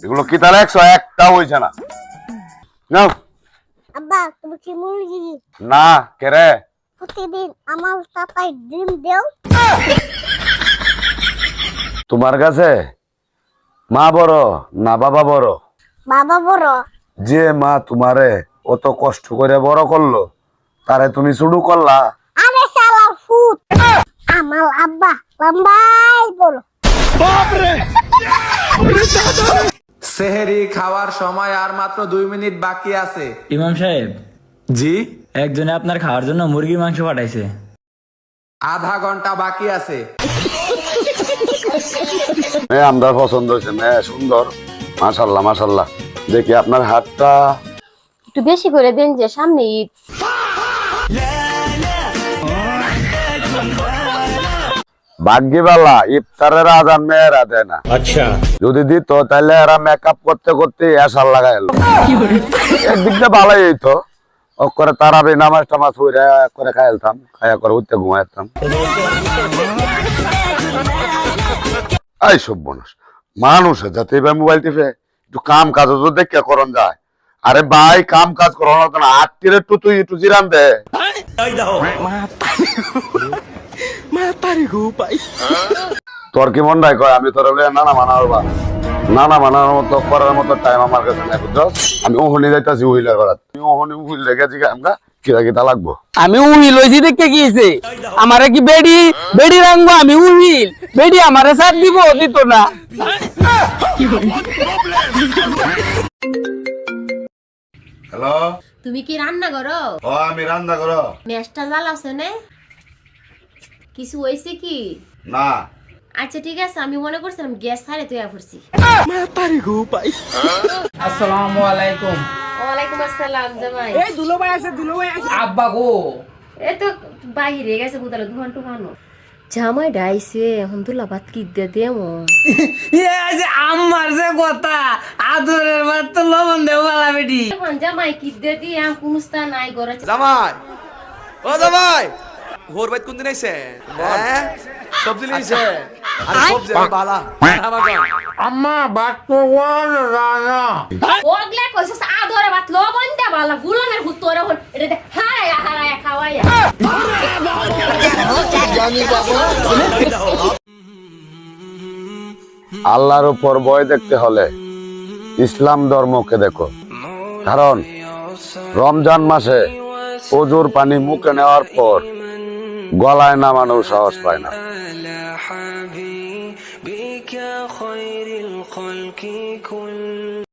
এগুলো কি তাহলে 101টা হইছে না? নাও। আব্বা তুমি কি মুরগি? না কে রে? প্রতিদিন আমার পাপাই ডিম দেও। তোমার কাছে মা বড় না বাবা বড়? বাবা বড়। যে মা তোমারে অত কষ্ট করে বড় করলো তারে তুমি শুরু করলা। আরে শালা ফুট, আমার আব্বা লম্বাই বড়। সেহরি খাওয়ার সময় আর মাত্র 2 মিনিট বাকি আছে। ইমাম সাহেব, জি, একজনে আপনার খাওয়ার জন্য মুরগির মাংস পাঠাইছে। আধা ঘন্টা বাকি আছে। মেয়ে আমার পছন্দ হয়েছে, মেয়ে সুন্দর, মাশাল্লাহ মাশাল্লাহ। দেখি আপনার হাতটা একটু বেশি করে দেন, যে সামনে ঈদ। ভাগ্যিবালা ইফতারের আজান মেয়েরা দেয় না। আচ্ছা, যদি দিত তাহলে এরা মেকআপ করতে করতে আসার লাগাই এলো। একদিক দিয়ে ভালোই হইতো, করে তারাবি নামাজ টামাজ হইরা করে খাইলতাম, খাইয়া করে উঠতে ঘুমাইতাম। এই সব বনস মানুষের যাতে এবার মোবাইল টিপে একটু কাম কাজ দেখে করন যায়। আরে ভাই কাম কাজ করানো হতো না, আটটিরে একটু তুই একটু জিরান দে। তোর কি মন নাই কয় আমি তোর নানা মানার বা নানা মানার মতো করার মতো টাইম আমার কাছে নাই, বুঝছো? আমি ওহনি যাইতাছি উহিলার বেড়াত, তুমি ওহনি উহিল রেখেছি আমরা কিরা কিটা লাগবো। আমি উহিল হইছি দেখতে গিয়েছে আমারে কি বেডি বেডি রাখবো, আমি উহিল বেডি আমারে সাথ দিব দিত না। হ্যালো, তুমি কি রান্না করো? ও আমি রান্না করো মেশটা জ্বালাছে না? কিছু হয়েছে কি? না। আচ্ছা ঠিক আছে, আমি মনে করছিলাম গ্যাস ছাড়ে তুই পড়ছি। আসসালামু আলাইকুম। ওয়ালাইকুম আসসালাম জামাই। এই দুলো ভাই আছে, দুলো ভাই আছে। আব্বা গো এ তো বাইরে গেছে বুতালে দুহান টুহানো। জামাই ডাইছে এখন দুলা ভাত কি দিয়ে দেমো। এই যে আমার যে কথা আদরের ভাত তো লবণ দেও বালা বেডি। এখন জামাই কি দিয়ে দি আম কুনুস্তা নাই গরা। জামাই, ও জামাই, ঘর বাইত কোন দিন আইছে? হ্যাঁ, সবজি নিছে। আরে সবজি বালা আম্মা ভাত তো রানা। ওগলে কইছস আদরে ভাত লবণ দে বালা গুলামের হুতরে হল এটা দে হারায়া হারায়া খাওয়ায়া। আল্লাহর উপর ভয় দেখতে হলে ইসলাম ধর্মকে দেখো, কারণ রমজান মাসে ওজুর পানি মুখে নেওয়ার পর গলায় নামানোর সাহস পায় না।